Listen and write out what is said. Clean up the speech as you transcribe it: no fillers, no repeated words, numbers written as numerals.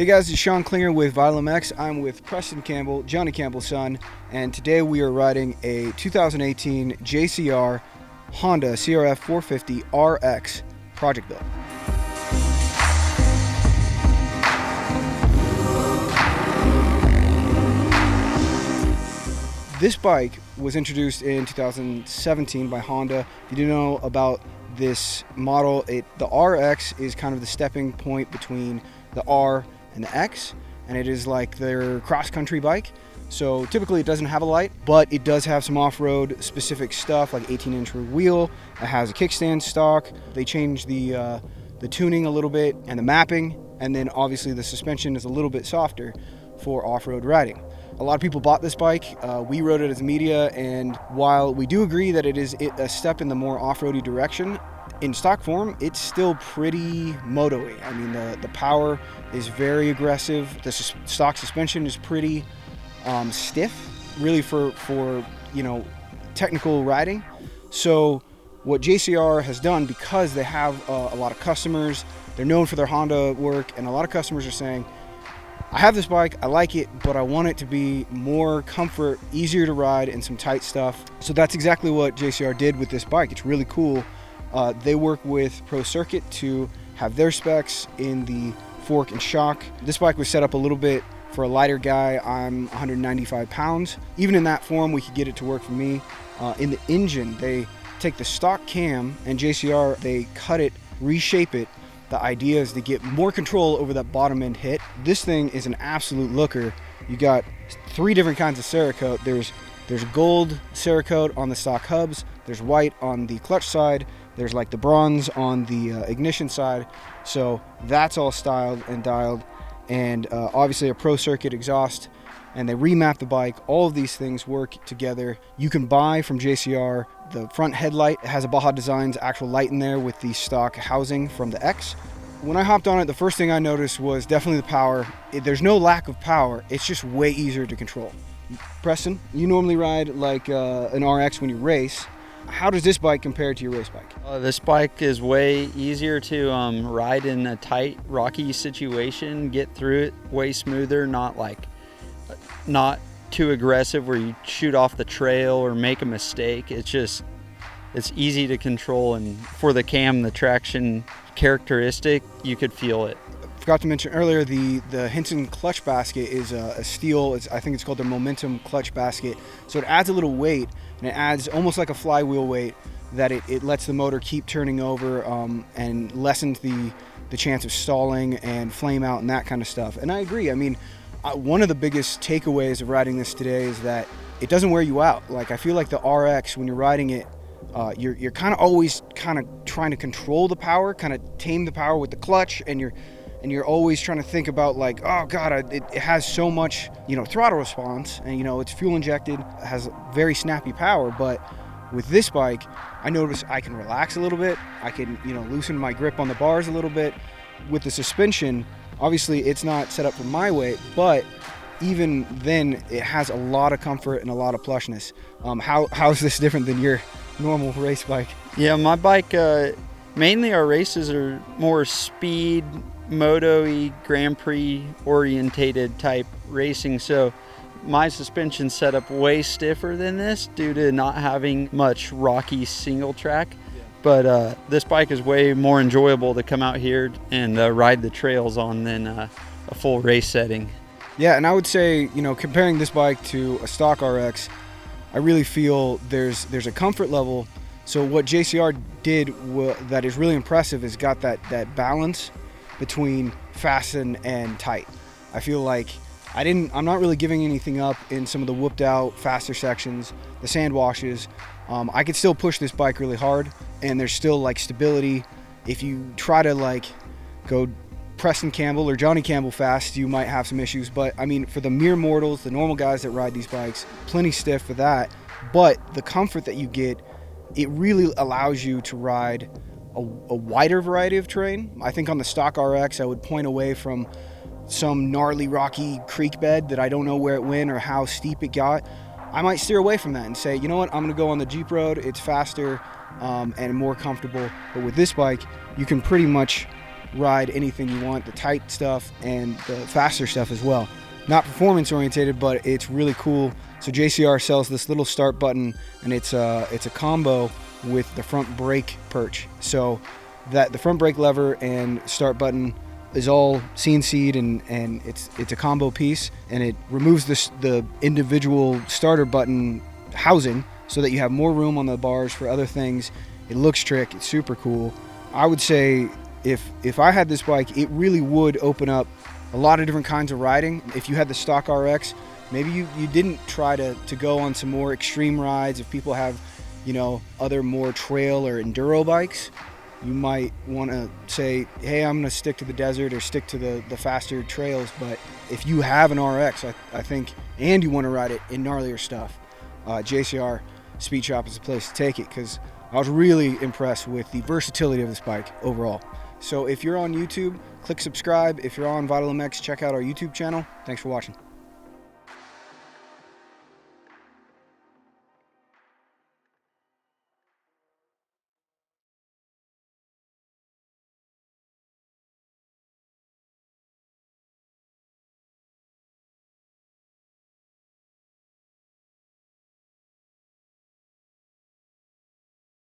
Hey guys, it's Sean Klinger with Vital MX. I'm with Preston Campbell, Johnny Campbell's son, and today we are riding a 2018 JCR Honda CRF450RX project build. This bike was introduced in 2017 by Honda. If you didn't know about this model, the RX is kind of the stepping point between the R and the X, and it is like their cross-country bike. So typically it doesn't have a light, but it does have some off-road specific stuff like 18-inch rear wheel. It has a kickstand stock. They changed the tuning a little bit and the mapping, and then obviously the suspension is a little bit softer for off-road riding. A lot of people bought this bike. We rode it as media, and while we do agree that it is a step in the more off-roady direction, in stock form, it's still pretty moto-y. I mean, the power is very aggressive. The stock suspension is pretty stiff, really for technical riding. So what JCR has done, because they have a lot of customers, they're known for their Honda work, and a lot of customers are saying, I have this bike, I like it, but I want it to be more comfort, easier to ride, and some tight stuff. So that's exactly what JCR did with this bike. It's really cool. They work with Pro Circuit to have their specs in the fork and shock. This bike was set up a little bit for a lighter guy. I'm 195 pounds. Even in that form, we could get it to work for me. In the engine, they take the stock cam, and JCR, they cut it, reshape it. The idea is to get more control over that bottom end hit. This thing is an absolute looker. You got 3 different kinds of Cerakote. There's gold Cerakote on the stock hubs. There's white on the clutch side. There's like the bronze on the ignition side. So that's all styled and dialed. And obviously a Pro Circuit exhaust. And they remap the bike. All of these things work together. You can buy from JCR the front headlight. It has a Baja Designs actual light in there with the stock housing from the X. When I hopped on it, the first thing I noticed was definitely the power. There's no lack of power. It's just way easier to control. Preston, you normally ride like an RX when you race. How does this bike compare to your race bike? This bike is way easier to ride in a tight, rocky situation, get through it way smoother, not too aggressive where you shoot off the trail or make a mistake. It's easy to control, and for the cam, the traction characteristic, you could feel it. Forgot to mention earlier, the Hinton clutch basket is a steel. I think it's called the Momentum clutch basket. So it adds a little weight, and it adds almost like a flywheel weight that it lets the motor keep turning over and lessens the chance of stalling and flame out and that kind of stuff. And I agree. I mean, one of the biggest takeaways of riding this today is that it doesn't wear you out. Like, I feel like the RX, when you're riding it, you're kind of always kind of trying to control the power, kind of tame the power with the clutch, and you're always trying to think about like, oh god, it has so much throttle response, and it's fuel injected, has very snappy power. But with this bike, I notice I can relax a little bit. I can loosen my grip on the bars a little bit. With the suspension, obviously it's not set up for my weight, but even then it has a lot of comfort and a lot of plushness. How is this different than your normal race bike? Yeah, my bike, mainly our races are more speed, moto-y, Grand Prix orientated type racing. So my suspension set up way stiffer than this due to not having much rocky single track. But this bike is way more enjoyable to come out here and ride the trails on than a full race setting. Yeah, and I would say, comparing this bike to a stock RX, I really feel there's a comfort level. So what JCR did that is really impressive is got that balance between fast and tight. I feel like I'm not really giving anything up in some of the whooped out faster sections, the sand washes. I could still push this bike really hard, and there's still like stability. If you try to go Preston Campbell or Johnny Campbell fast, you might have some issues. But I mean, for the mere mortals, the normal guys that ride these bikes, plenty stiff for that. But the comfort that you get, it really allows you to ride a wider variety of terrain. I think on the stock RX, I would point away from some gnarly rocky creek bed that I don't know where it went or how steep it got. I might steer away from that and say, you know what, I'm gonna go on the Jeep road. It's faster and more comfortable. But with this bike, you can pretty much ride anything you want, the tight stuff and the faster stuff as well. Not performance oriented, but it's really cool. So JCR sells this little start button, and it's a combo with the front brake perch. So that the front brake lever and start button is all CNC'd, and it's a combo piece, and it removes the individual starter button housing so that you have more room on the bars for other things. It looks trick. It's super cool. I would say if I had this bike, it really would open up a lot of different kinds of riding. If you had the stock RX, maybe you didn't try to go on some more extreme rides. If people have, you know, other more trail or enduro bikes, you might want to say, hey, I'm going to stick to the desert or stick to the faster trails. But if you have an RX, I think, and you want to ride it in gnarlier stuff, JCR Speed Shop is the place to take it, because I was really impressed with the versatility of this bike overall. So if you're on YouTube, click subscribe. If you're on Vital MX, check out our YouTube channel. Thanks for watching.